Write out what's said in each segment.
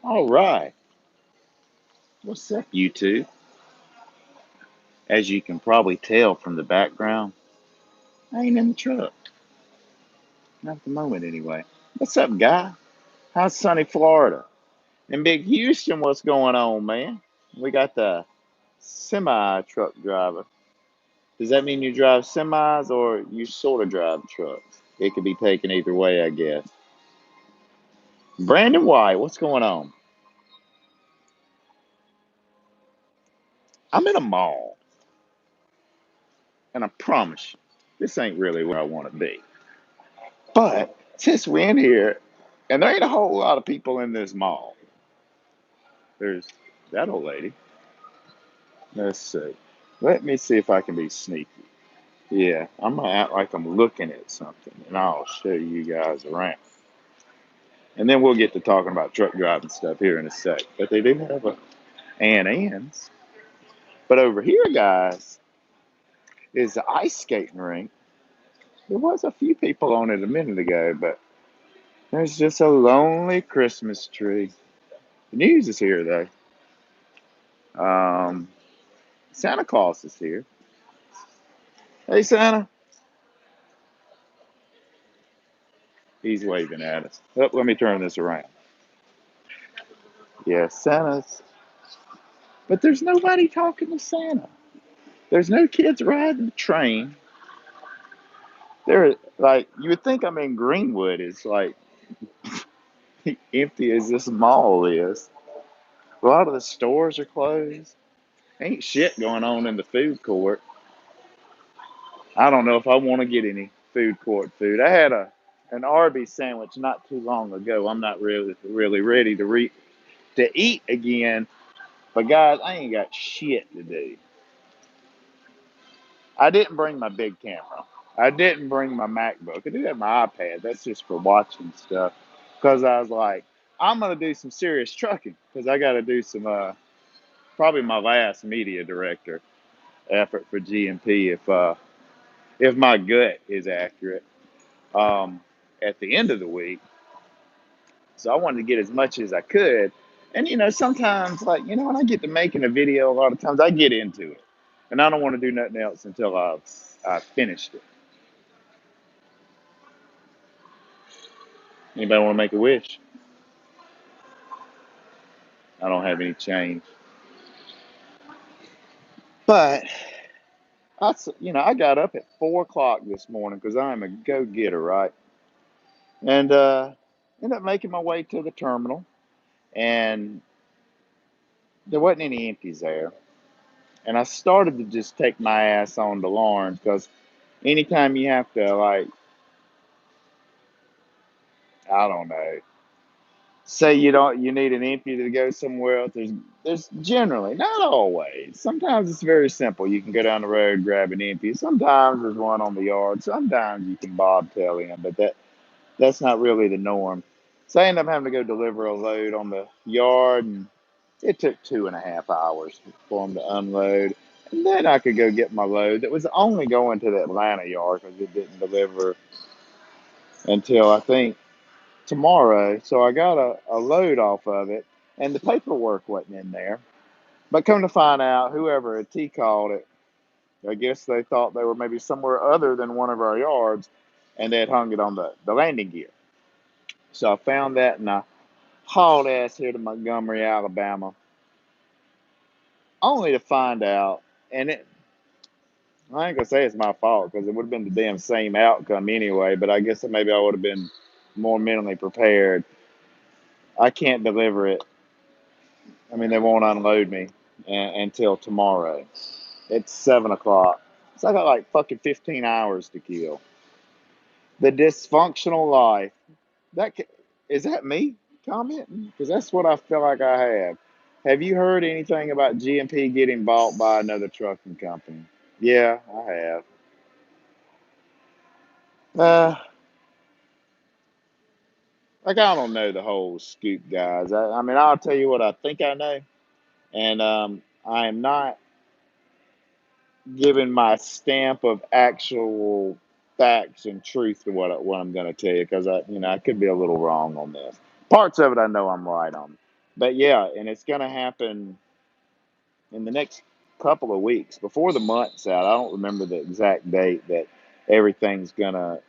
All right. What's up, YouTube? As you can probably tell from the background, I ain't in the truck. Not at the moment, anyway. What's up, guy? How's sunny Florida? In Big Houston, what's going on, man? We got the semi truck driver. Does that mean you drive semis or you sort of drive trucks? It could be taken either way, I guess. Brandon White, what's going on? I'm in a mall, and I promise you, this ain't really where I want to be. But since we're in here, and there ain't a whole lot of people in this mall. There's that old lady. Let's see. Let me see if I can be sneaky. Yeah, I'm gonna act like I'm looking at something, and I'll show you guys around. And then we'll get to talking about truck driving stuff here in a sec. But they do have a Ann's. But over here, guys, is the ice skating rink. There was a few people on it a minute ago, but there's just a lonely Christmas tree. The news is here though. Santa Claus is here. Hey, Santa. He's waving at us. Oh, let me turn this around. Yeah, Santa's. But there's nobody talking to Santa. There's no kids riding the train. There, like, you would think I'm in Greenwood. It's like empty as this mall is. A lot of the stores are closed. Ain't shit going on in the food court. I don't know if I want to get any food court food. I had an Arby's sandwich not too long ago. I'm not really ready to eat again. But guys, I ain't got shit to do. I didn't bring my big camera. I didn't bring my MacBook. I do have my iPad. That's just for watching stuff. Because I was like, I'm gonna do some serious trucking because I got to do some probably my last media director effort for GMP if my gut is accurate um, at the end of the week. So I wanted to get as much as I could. And sometimes when I get to making a video, a lot of times I get into it, and I don't want to do nothing else until I've finished it. Anybody want to make a wish? I don't have any change. But I got up at 4 o'clock this morning because I'm a go-getter, right? And ended up making my way to the terminal, and there wasn't any empties there. And I started to just take my ass on to Lawrence because anytime you have to I don't know, say you need an empty to go somewhere else. There's generally, not always. Sometimes it's very simple. You can go down the road, grab an empty. Sometimes there's one on the yard. Sometimes you can bobtail in, but that's not really the norm. So I ended up having to go deliver a load on the yard, and it took 2.5 hours for them to unload. And then I could go get my load that was only going to the Atlanta yard because it didn't deliver until I think tomorrow. So I got a load off of it, and the paperwork wasn't in there. But come to find out, whoever at T called it, I guess they thought they were maybe somewhere other than one of our yards, and they had hung it on the landing gear. So I found that, and I hauled ass here to Montgomery, Alabama, only to find out, and I ain't gonna say it's my fault because it would have been the damn same outcome anyway, but I guess that maybe I would have been more mentally prepared. I can't deliver it. I mean, they won't unload me until tomorrow. It's 7 o'clock. So I got like fucking 15 hours to kill. The dysfunctional life. That is that me commenting? Because that's what I feel like I have. Have you heard anything about GMP getting bought by another trucking company? Yeah, I have. Uh, like I don't know the whole scoop, guys. I mean, I'll tell you what I think I know, and I am not giving my stamp of actual facts and truth to what I'm going to tell you because I could be a little wrong on this. Parts of it I know I'm right on. But yeah, and it's going to happen in the next couple of weeks before the month's out. I don't remember the exact date that everything's going to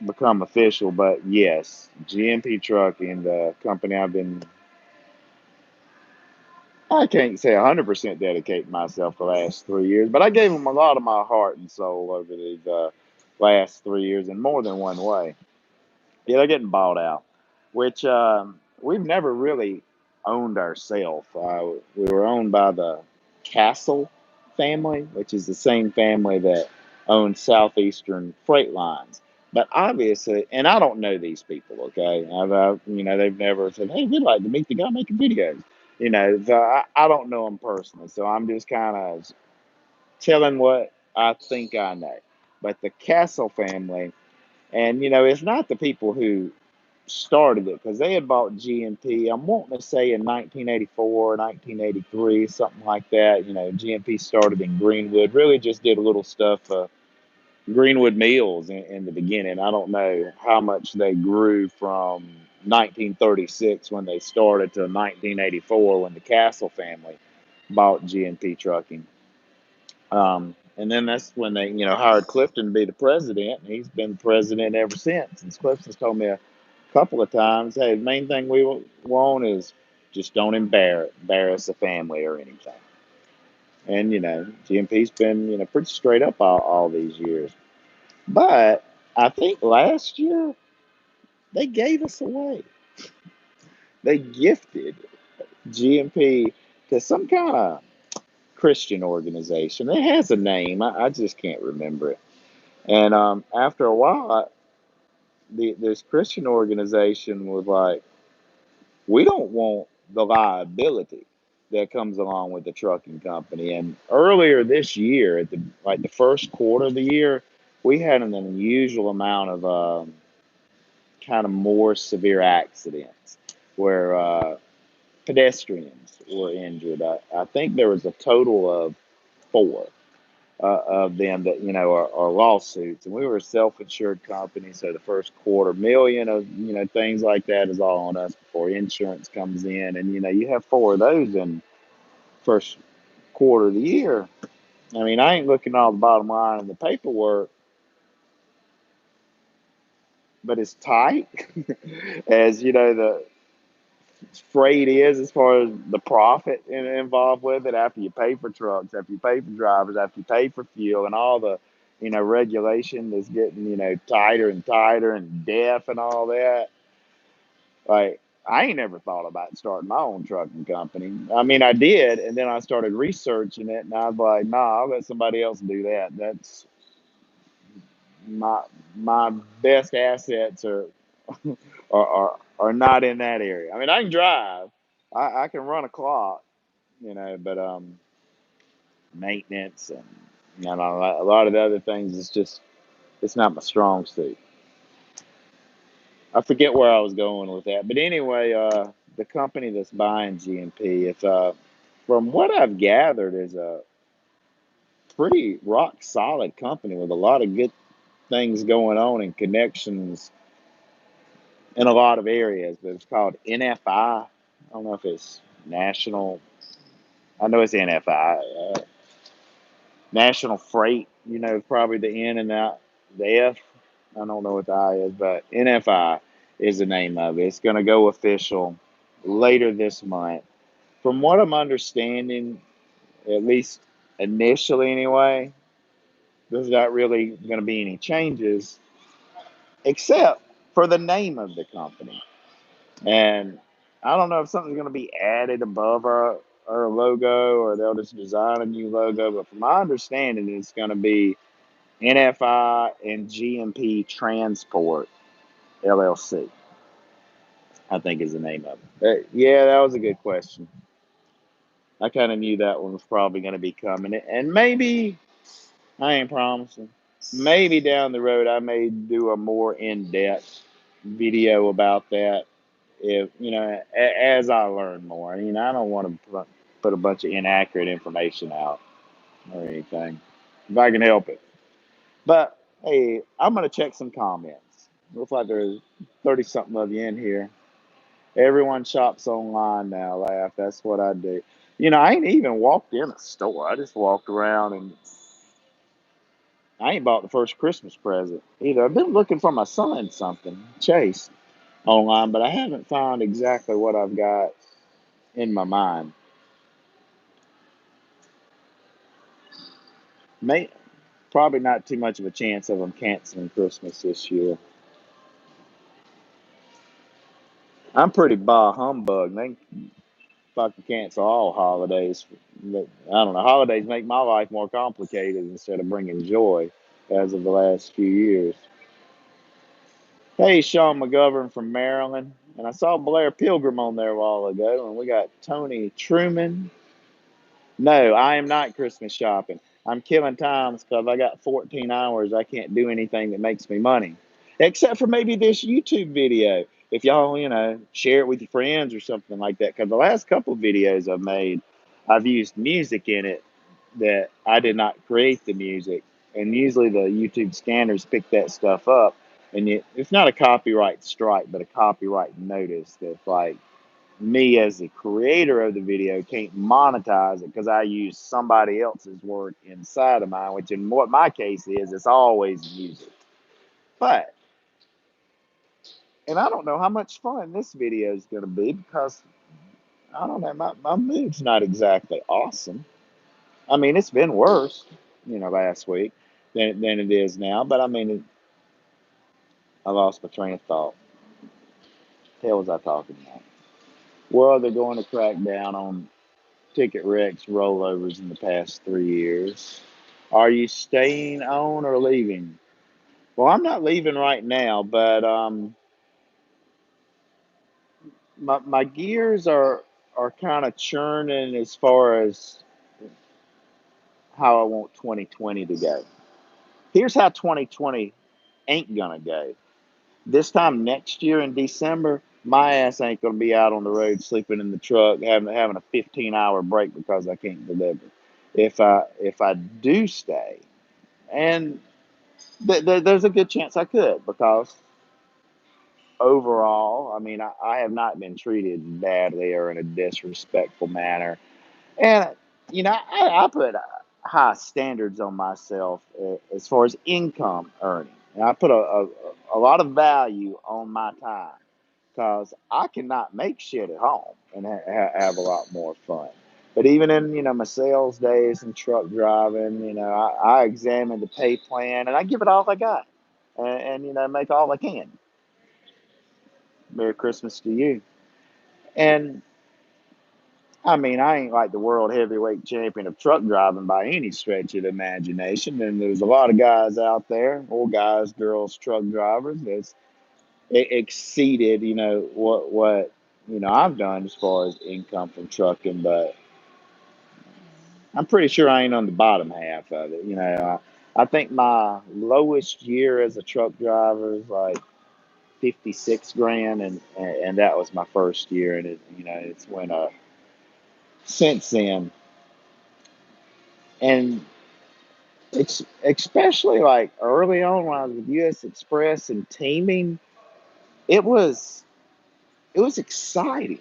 become official, but yes, GMP Trucking, the company I can't say 100% dedicating myself the last 3 years, but I gave them a lot of my heart and soul over these last 3 years in more than one way. Yeah, they're getting bought out, which we've never really owned ourselves. We were owned by the Castle family, which is the same family that owns Southeastern Freight Lines. But obviously, and I don't know these people, okay? They've never said, "Hey, we'd like to meet the guy making videos." So I don't know them personally, so I'm just kind of telling what I think I know. But the Castle family, and it's not the people who started it because they had bought GMP. I'm wanting to say in 1984, 1983, something like that. GMP started in Greenwood, really just did a little stuff, Greenwood Mills in the beginning. I don't know how much they grew from 1936 when they started to 1984 when the Castle family bought GMP Trucking. And then that's when they, hired Clifton to be the president, and he's been president ever since. And Clifton's told me a couple of times, hey, the main thing we want is just don't embarrass the family or anything. And GMP's been pretty straight up all these years. But I think last year they gave us away. They gifted GMP to some kind of Christian organization. It has a name. I just can't remember it. And after a while, this Christian organization was like, we don't want the liability that comes along with the trucking company. And earlier this year, at the first quarter of the year, we had an unusual amount of kind of more severe accidents where pedestrians were injured. I think there was a total of four of them that are lawsuits, and we were a self-insured company, so the first quarter million of things like that is all on us before insurance comes in, and you have four of those in first quarter of the year. I mean, I ain't looking at all the bottom line and the paperwork, but it's tight as the freight is as far as the profit involved with it after you pay for trucks, after you pay for drivers, after you pay for fuel and all the regulation that's getting tighter and tighter and deaf and all that. Like, I ain't never thought about starting my own trucking company. I mean, I did, and then I started researching it, and I was like, nah, I'll let somebody else do that. That's my my best assets are not in that area. I mean, I can drive, I can run a clock, but maintenance and a lot of the other things is just it's not my strong suit. I forget where I was going with that, but anyway, the company that's buying GMP, it's from what I've gathered, is a pretty rock solid company with a lot of good things going on and connections in a lot of areas. But it's called NFI. I don't know if it's national. I know it's NFI. National Freight, probably the N and the F. I don't know what the I is, but NFI is the name of it. It's going to go official later this month. From what I'm understanding, at least initially anyway, there's not really going to be any changes except for the name of the company. And I don't know if something's going to be added above our logo or they'll just design a new logo. But from my understanding, it's going to be NFI and GMP Transport LLC, I think is the name of it. Yeah, that was a good question. I kind of knew that one was probably going to be coming. And maybe, I ain't promising, maybe down the road I may do a more in depth video about that if as I learn more. I don't want to put a bunch of inaccurate information out or anything if I can help it. But hey, I'm gonna check some comments. Looks like there's 30 something of you in here. Everyone shops online now, Laugh. That's what I do. I ain't even walked in a store. I just walked around and I ain't bought the first Christmas present either. I've been looking for my son something, Chase, online, but I haven't found exactly what I've got in my mind. May Probably not too much of a chance of them canceling Christmas this year. I'm pretty bah humbug. They fucking cancel all holidays. But I don't know. Holidays make my life more complicated instead of bringing joy, as of the last few years. Hey, Sean McGovern from Maryland, and I saw Blair Pilgrim on there a while ago, and we got Tony Truman. No, I am not Christmas shopping. I'm killing times because I got 14 hours. I can't do anything that makes me money, except for maybe this YouTube video. If y'all, share it with your friends or something like that. Because the last couple of videos I've made, I've used music in it that I did not create the music. And usually the YouTube scanners pick that stuff up. And it's not a copyright strike, but a copyright notice that's like, me as the creator of the video can't monetize it because I use somebody else's work inside of mine, which in what my case is, it's always music. But, and I don't know how much fun this video is going to be because I don't know, my mood's not exactly awesome. I mean, it's been worse, last week than it is now. But I mean, I lost my train of thought. The hell was I talking about? Well, they're going to crack down on ticket wrecks, rollovers in the past 3 years. Are you staying on or leaving? Well, I'm not leaving right now, but my gears are kind of churning as far as how I want 2020 to go. Here's how 2020 ain't gonna go. This time next year in December, my ass ain't gonna be out on the road sleeping in the truck, having a 15-hour break because I can't deliver. If I do stay, and there's a good chance I could because overall, I mean, I have not been treated badly or in a disrespectful manner. And, I put high standards on myself as far as income earning. And I put a lot of value on my time because I cannot make shit at home and have a lot more fun. But even in my sales days and truck driving, I examine the pay plan and I give it all I got, and make all I can. Merry Christmas to you. And I mean, I ain't like the world heavyweight champion of truck driving by any stretch of the imagination. And there's a lot of guys out there, or guys, girls, truck drivers that's exceeded, what I've done as far as income from trucking. But I'm pretty sure I ain't on the bottom half of it. I think my lowest year as a truck driver is like 56 grand, and that was my first year, and it's went up since then. And it's especially like early on when I was with US Express and teaming, it was it was exciting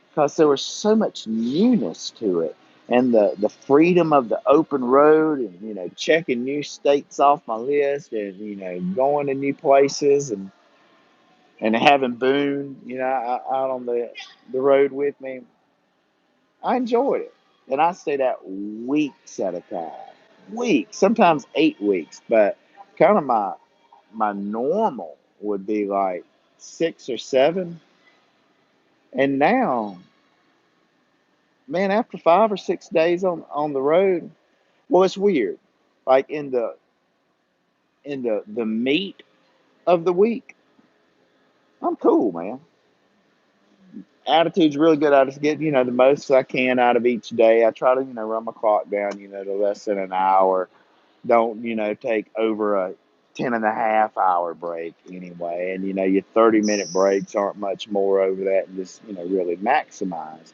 because there was so much newness to it, and the freedom of the open road, and checking new states off my list, and going to new places, and having Boone out on the road with me. I enjoyed it, and I stayed out weeks at a time, weeks, sometimes 8 weeks. But kind of my normal would be like 6 or 7. And now, man, after 5 or 6 days on the road, well, it's weird. Like in the meat of the week, I'm cool, man. Attitude's really good. I just get the most I can out of each day. I try to run my clock down to less than an hour. Don't take over a 10.5 hour break anyway, and your 30-minute breaks aren't much more over that, and just really maximize.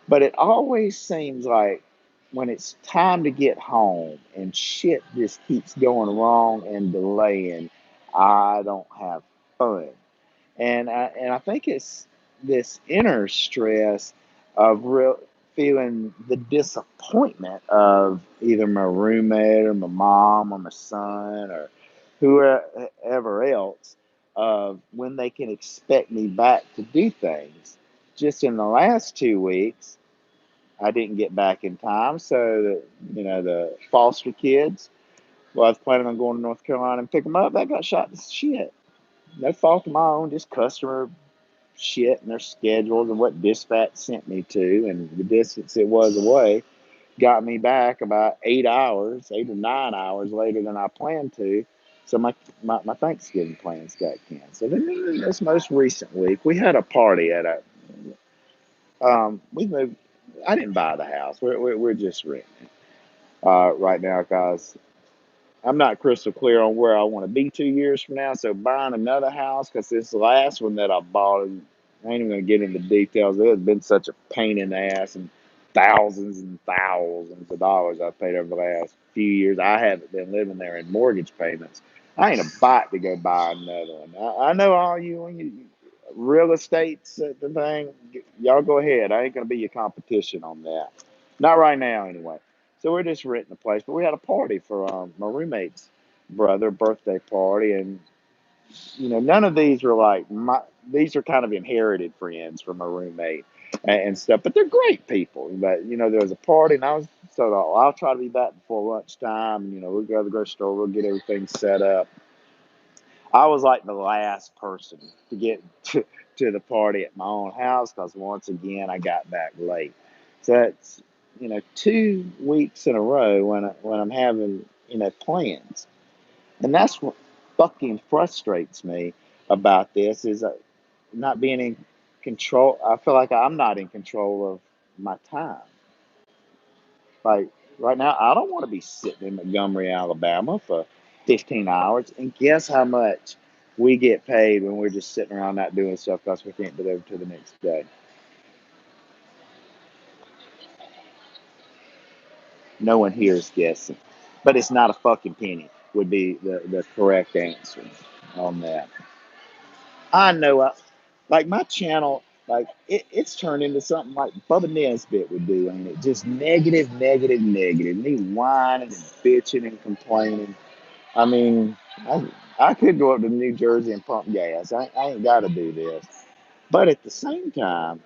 But it always seems like when it's time to get home and shit just keeps going wrong and delaying, I don't have fun. And I think it's this inner stress of real feeling the disappointment of either my roommate or my mom or my son or whoever else of when they can expect me back to do things. Just in the last 2 weeks, I didn't get back in time, so the foster kids. Well, I was planning on going to North Carolina and pick them up. That got shot to shit. No fault of my own, just customer shit and their schedules and what dispatch sent me to and the distance it was away got me back about 8 hours, 8 or 9 hours later than I planned to. So my Thanksgiving plans got canceled. And then this most recent week, we had a party at a, we moved, I didn't buy the house. We're just renting right now because I'm not crystal clear on where I want to be 2 years from now. So buying another house, because this last one that I bought, I ain't even gonna get into details. It has been such a pain in the ass and thousands of dollars I've paid over the last few years. I haven't been living there in mortgage payments. I ain't about to go buy another one. I know all you real estate's the thing. Y'all go ahead. I ain't gonna be your competition on that. Not right now, anyway. So we're just renting a place, but we had a party for my roommate's brother birthday party, and none of these are like my. These are kind of inherited friends from my roommate and stuff, but they're great people. But there was a party, and I was so I'll try to be back before lunchtime. We'll go to the grocery store, we'll get everything set up. I was like the last person to get to the party at my own house because once again I got back late. So that's 2 weeks in a row when I'm having plans, and that's what fucking frustrates me about this is not being in control. I feel like I'm not in control of my time. Like right now, I don't want to be sitting in Montgomery, Alabama for 15 hours. And guess how much we get paid when we're just sitting around not doing stuff because we can't deliver to the next day? No one here is guessing. But it's not a fucking penny, would be the correct answer on that. I know. Like my channel, like it's turned into something like Bubba Nesbitt would do, ain't it? Just negative, negative, negative. Me whining and bitching and complaining. I mean, I could go up to New Jersey and pump gas. I ain't got to do this. But at the same time,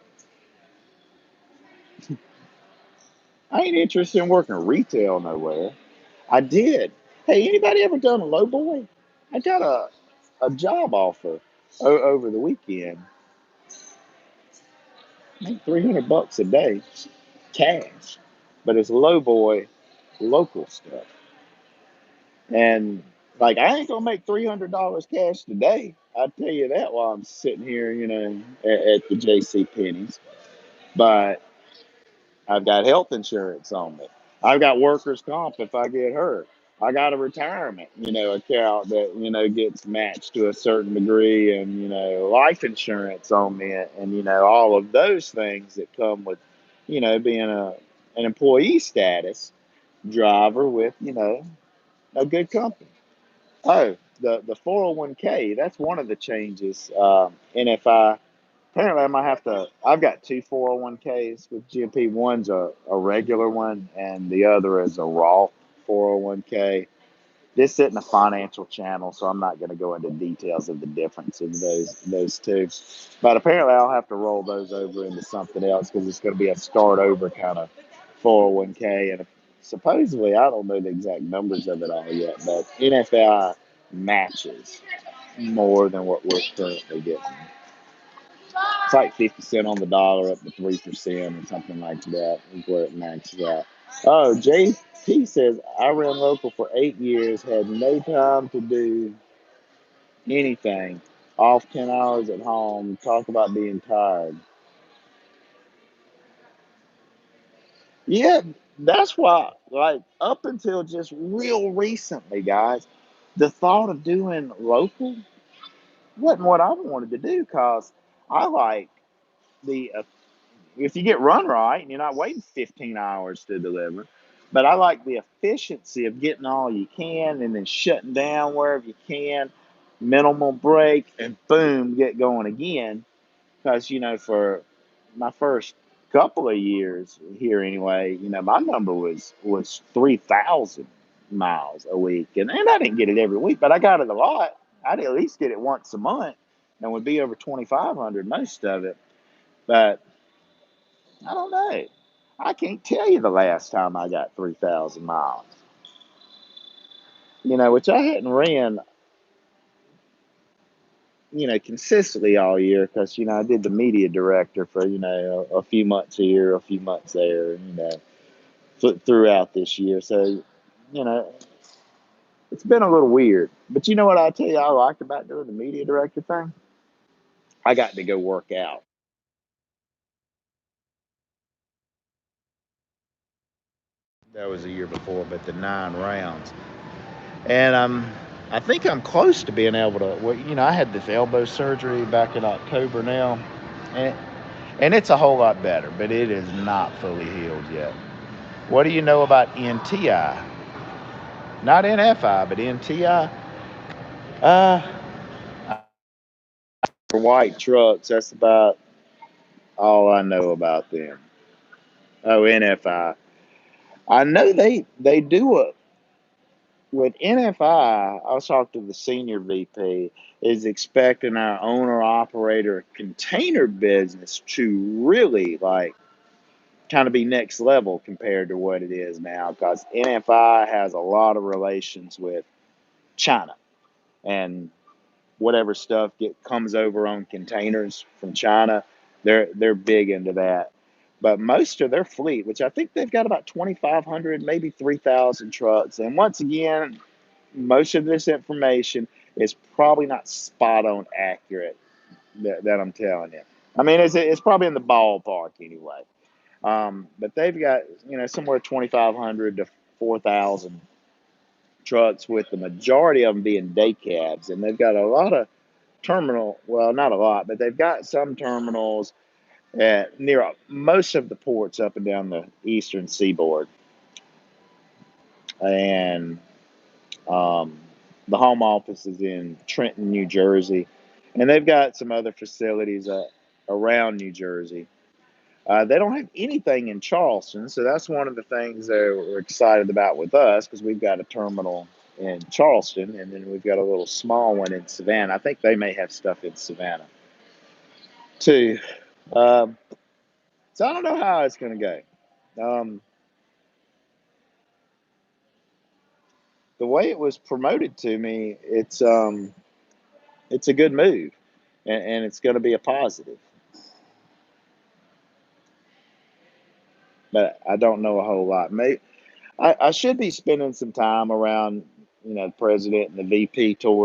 I ain't interested in working retail nowhere. I did. Hey, anybody ever done a low boy? I got a job offer over the weekend. Make $300 a day cash, but it's low boy local stuff. And like I ain't gonna make $300 cash today. I tell you that while I'm sitting here, at the JC Penney's. But I've got health insurance on me. I've got workers' comp if I get hurt. I got a retirement, account that, gets matched to a certain degree and, life insurance on me and, all of those things that come with, being an employee status driver with, a good company. Oh, the 401k, that's one of the changes. NFI. Apparently, I might have to. I've got two 401ks with GMP. One's a regular one, and the other is a Roth 401k. This isn't a financial channel, so I'm not going to go into details of the difference of those two. But apparently, I'll have to roll those over into something else because it's going to be a start over kind of 401k. And supposedly, I don't know the exact numbers of it all yet, but NFI matches more than what we're currently getting. It's like 50 cents on the dollar up to 3% or something like that is where it maxes out. Oh, JP says, I ran local for 8 years, had no time to do anything. Off 10 hours at home. Talk about being tired. Yeah, that's why, like, up until just real recently, guys, the thought of doing local wasn't what I wanted to do because I like the if you get run right and you're not waiting 15 hours to deliver. But I like the efficiency of getting all you can and then shutting down wherever you can, minimal break, and boom, get going again. because for my first couple of years here anyway, my number was 3,000 miles a week, and I didn't get it every week, but I got it a lot. I'd at least get it once a month, and would be over 2,500 most of it. But I don't know. I can't tell you the last time I got 3,000 miles. Which I hadn't ran consistently all year because, I did the media director for, a few months here, a few months there, throughout this year. So, you know, it's been a little weird. But you know what I tell you I liked about doing the media director thing? I got to go work out. That was a year before, but the 9 rounds. And I think I'm close to being able to. Well, I had this elbow surgery back in October now, and it's a whole lot better, but it is not fully healed yet. What do you know about NTI? Not NFI, but NTI. Uh, for white trucks, that's about all I know about them. Oh, NFI. I know they do it with NFI. I was talking to the senior VP. Is expecting our owner operator container business to really like kind of be next level compared to what it is now because NFI has a lot of relations with China and whatever stuff comes over on containers from China, they're big into that. But most of their fleet, which I think they've got about 2,500, maybe 3,000 trucks, and once again, most of this information is probably not spot on accurate that I'm telling you. I mean, it's probably in the ballpark anyway. But they've got somewhere 2,500 to 4,000 trucks, with the majority of them being day cabs, and they've got a lot of terminal. Well, not a lot, but they've got some terminals at near most of the ports up and down the eastern seaboard, and um, the home office is in Trenton, New Jersey, and they've got some other facilities around New Jersey. They don't have anything in Charleston, so that's one of the things that we're excited about with us because we've got a terminal in Charleston, and then we've got a little small one in Savannah. I think they may have stuff in Savannah too. Um, so I don't know how it's going to go. The way it was promoted to me, it's a good move, and it's going to be a positive. But I don't know a whole lot. I should be spending some time around, the president and the VP towards